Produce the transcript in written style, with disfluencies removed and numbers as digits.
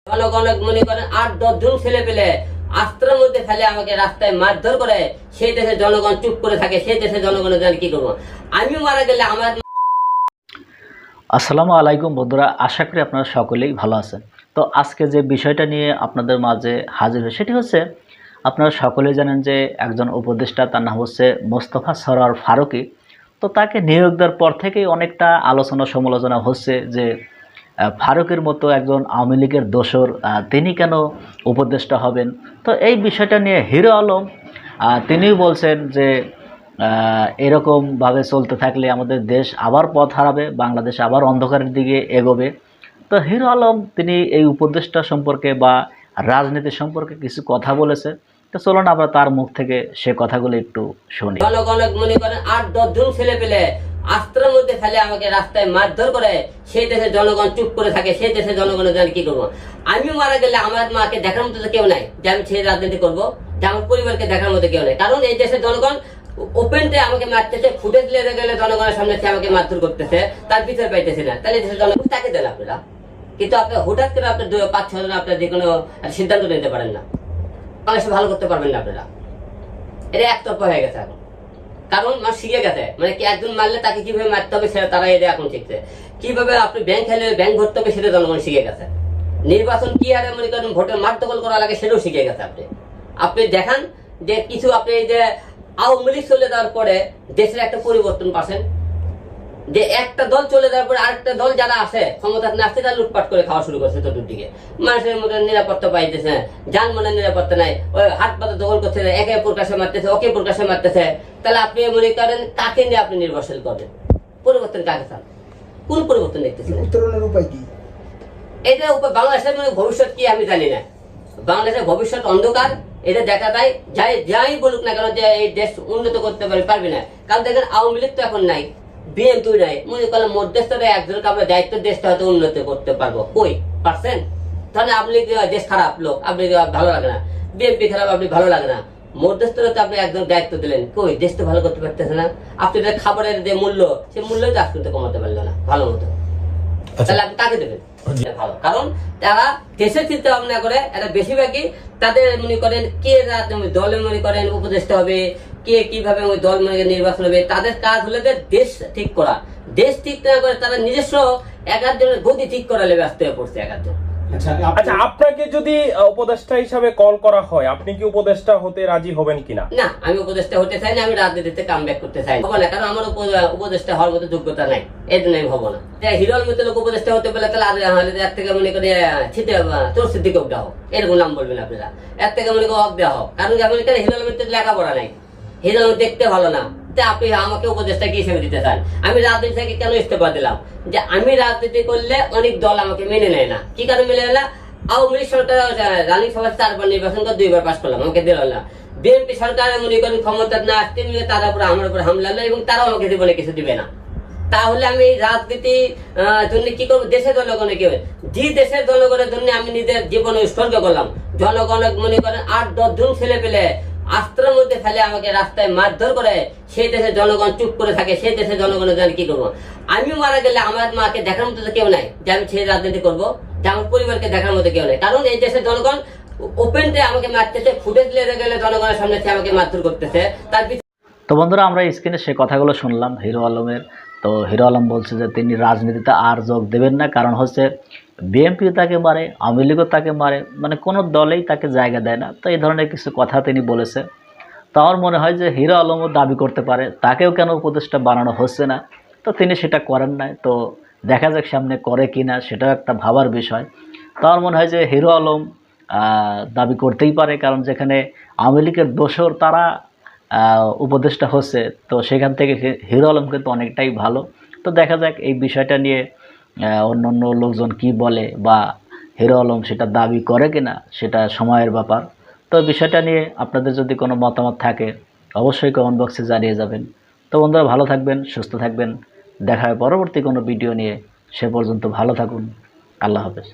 জনগণ মনে করেন ৮-১০ জন ছেলে পেলে আস্ত্রের মধ্যে ফেলে আমাকে রাস্তায় মারধর করে, সেই দেশে জনগণ চুপ করে থাকে, সেই দেশে জনগণের জানি কি করবো। আমি মারা গেলে আমার। আসসালামু আলাইকুম বন্ধুরা, আশা করি আপনারা সকলেই ভালো আছেন। তো আজকে যে বিষয়টা নিয়ে আপনাদের মাঝে হাজির হয় সেটি হচ্ছে, আপনারা সকলেই জানেন যে একজন উপদেষ্টা, তার নাম হচ্ছে মোস্তফা সরোয়ার ফারুকী। তো তাকে নিয়োগ দেওয়ার পর থেকেই অনেকটা আলোচনা সমালোচনা হচ্ছে যে ফারুকের মতো একজন আওয়ামী লীগের দোসর তিনি কেন উপদেষ্টা হবেন। তো এই বিষয়টা নিয়ে হিরো আলম তিনিও বলছেন যে এরকমভাবে চলতে থাকলে আমাদের দেশ আবার পথ হারাবে, বাংলাদেশ আবার অন্ধকারের দিকে এগোবে। তো হিরো আলম তিনি এই উপদেষ্টা সম্পর্কে বা রাজনীতি সম্পর্কে কিছু কথা বলেছে। তো চলুন আমরা তার মুখ থেকে সে কথাগুলো একটু শুনি। জনগণ মনে করেন ৮-১০ জন ছেলে পেলে আস্ত্রের মধ্যে ফেলে আমাকে রাস্তায় মারধর করে, সেই দেশে জনগণ চুপ করে থাকে, সেই দেশে জনগণের জানি কি করবো। আমি মারা গেলে আমার মাকে দেখার মতো তো কেউ নাই যে আমি ছেড়ে রাজনীতি করবো, যে আমার পরিবারকে দেখার মতো কেউ নাই। কারণ এই দেশের জনগণ ওপেনতে আমাকে মারতেছে, ফুটেজ লেগে গেলে জনগণের সামনে সে আমাকে মারধর করতেছে, তার বিচার পাইতেছে না। তাহলে দেশের জনগণ তাকে দেন আপনারা। কিন্তু আপনার হঠাৎ করে আপনার ৫-৬ জন আপনার যে কোনো সিদ্ধান্ত নিতে পারেন না, বাংলাদেশে ভালো করতে পারবেন না আপনারা। এটা একতরফা হয়ে গেছে এখন। কারণ শিখে গেছে, মানে কি একজন মারলে তাকে কিভাবে মারতে হবে সেটা তারা এটা এখন শিখছে। কিভাবে আপনি ব্যাংক খেলে ব্যাংক ভরতে হবে সেটা জনগণ শিখে গেছে। নির্বাচন কি হারে মনে করেন ভোটের মাঠ দখল করা লাগে সেটাও শিখে গেছে। আপনি দেখান যে কিছু আপনি যে আওয়ামী লীগ চলে যাওয়ার পরে দেশের একটা পরিবর্তন পাচ্ছেন, যে একটা দল চলে যাওয়ার পরে আরেকটা দল যারা আছে ক্ষমতা আসছে তারা লুটপাট করে খাওয়া শুরু করছে। চতুর্দিকে মানুষের মধ্যে নিরাপত্তা পাইতেছে, যানবাহনের নিরাপত্তা নাই, ওই হাট বাজার দখল করছে, একে প্রকাশে মারতেছে, ওকে প্রকাশে মারতেছে। তাহলে আপনি মনে করেন কাকে নিয়ে আপনি নির্ভরশীল করবেন? পরিবর্তন কাকে চান? কোন পরিবর্তন দেখতেছেন? উত্তরণের উপায় কি? এটা উপর বাংলাদেশের ভবিষ্যৎ কি আমি জানি না। বাংলাদেশের ভবিষ্যৎ অন্ধকার। এটা দেখা যায় যাই বলুক না কেন যে এই দেশ উন্নত করতে পারবে না। কারণ দেখেন আওয়ামী লীগ তো এখন নাই, বিএনপি নাই, মনে করলাম মধ্যস্থতা একজনকে আমরা দায়িত্ব দেশটা হয়তো উন্নতি করতে পারবো। কই পারছেন? তাহলে আপনি দেশ খারাপ লোক, আপনি ভালো লাগে না, বিএনপি খারাপ, আপনি ভালো লাগে না, মধ্যস্থতা আপনি একজন দায়িত্ব দিলেন, কই দেশ তো ভালো করতে পারতেছে না। আপনি খাবারের যে মূল্য, সেই মূল্য তো আজ কিন্তু কমাতে পারলো না ভালো মতো। তাহলে আপনি কাকে দেবেন? ভালো, কারণ তারা দেশের চিন্তা ভাবনা করে। এরা বেশিরভাগই তাদের মনে করেন কে দলে মনে করেন উপদেষ্টা হবে, কে কিভাবে ওই দল মনে নির্বাচন হবে, তাদের কাজ হলে দেশ ঠিক করা। দেশ ঠিক না করে তারা নিজস্ব একাধজনের গতি ঠিক করালে ব্যস্ত হয়ে পড়ছে একাধজন। আচ্ছা, আপনাকে যদি উপদেষ্টা হিসাবে কল করা হয়, আপনি কি উপদেষ্টা হতে রাজি হবেন কিনা? না, আমি উপদেষ্টা হতে চাই না, আমি রাজনীতিতে কামব্যাক করতে চাই না। কারণ আমার উপদেষ্টা হওয়ার মতো যোগ্যতা নাই, এই জন্য আমি হবো না। হিরোর মতো লোক উপদেষ্টা হতে পারলে তাহলে এর থেকে মনে করে ছিটে তোর সিদ্দিকে অব্দা হোক, এরকম নাম বলবেন আপনারা। এর থেকে মনে করে অব্দা হোক, কারণ হিরোর মধ্যে লেখাপড়া নাই, হিরো দেখতে ভালো না। আপনি আমাকে উপদেষ্টা কি হিসেবে দিতে চান? আমি রাজনীতি থেকে কেন ইস্তফা দিলাম? যে আমি রাজনীতি করলে অনেক দল আমাকে মেনে নেয় না। কি কারণে মেনে নেয় না? আওয়ামী লীগ সরকার রানিং সভা 4বার নির্বাচন করে 2বার পাস করলাম, আমাকে দিল না। বিএনপি সরকার মনে করেন ক্ষমতা না আসতে নিয়ে তারা উপরে আমার উপর হামলা হলো, এবং তারাও আমাকে জীবনে কিছু দিবে না। তাহলে আমি রাজনীতি জন্য কি করবো? দেশের জনগণের কি হবে? যে দেশের জনগণের জন্য আমি নিজের জীবনে উৎসর্গ করলাম, জনগণ মনে করেন ৮-১০ জন ছেলে পেলে আস্ত্রের মধ্যে ফেলে আমাকে রাস্তায় মারধর করে, সেই দেশে জনগণ চুপ করে থাকে, সেই দেশে জনগণের জানি কি করবো। আমি মারা গেলে আমার মাকে দেখার মতো তো কেউ নাই যে আমি ছেড়ে রাজনীতি করবো, যে আমার পরিবারকে দেখার মতো কেউ নাই। কারণ এই দেশের জনগণ ওপেনতে আমাকে মারতেছে, ফুটেজ লেগে গেলে জনগণের সামনে সে আমাকে মারধর করতেছে। তার তো বন্ধুরা, আমরা স্ক্রিনে সে কথাগুলো শুনলাম হিরো আলমের। তো হিরো আলম বলছে যে তিনি রাজনীতিতে আর যোগ দেবেন না, কারণ হচ্ছে বিএনপিও তাকে মারে, আওয়ামী লীগও তাকে মারে, মানে কোনো দলেই তাকে জায়গা দেয় না। তো এই ধরনের কিছু কথা তিনি বলেছে। তো আমার মনে হয় যে হিরো আলমও দাবি করতে পারে তাকেও কেন উপদেষ্টা বানানো হচ্ছে না, তো তিনি সেটা করেন নাই। তো দেখা যাক সামনে করে কি না, সেটাও একটা ভাবার বিষয়। তো আমার মনে হয় যে হিরো আলম দাবি করতেই পারে, কারণ যেখানে আওয়ামী লীগের দোসর তারা উপদেষ্টা হচ্ছে, তো সেখান থেকে হিরো আলম কিন্তু অনেকটাই ভালো। তো দেখা যাক এই বিষয়টা নিয়ে অন্য অন্য লোকজন কি বলে, বা হিরো আলম সেটা দাবি করে কিনা, সেটা সময়ের ব্যাপার। তো বিষয়টা নিয়ে আপনাদের যদি কোনো মতামত থাকে অবশ্যই কমেন্ট বক্সে জানিয়ে যাবেন। তো বন্ধুরা, ভালো থাকবেন, সুস্থ থাকবেন, দেখা হয় পরবর্তী কোনো ভিডিও নিয়ে। সে পর্যন্ত ভালো থাকুন, আল্লাহ হাফেজ।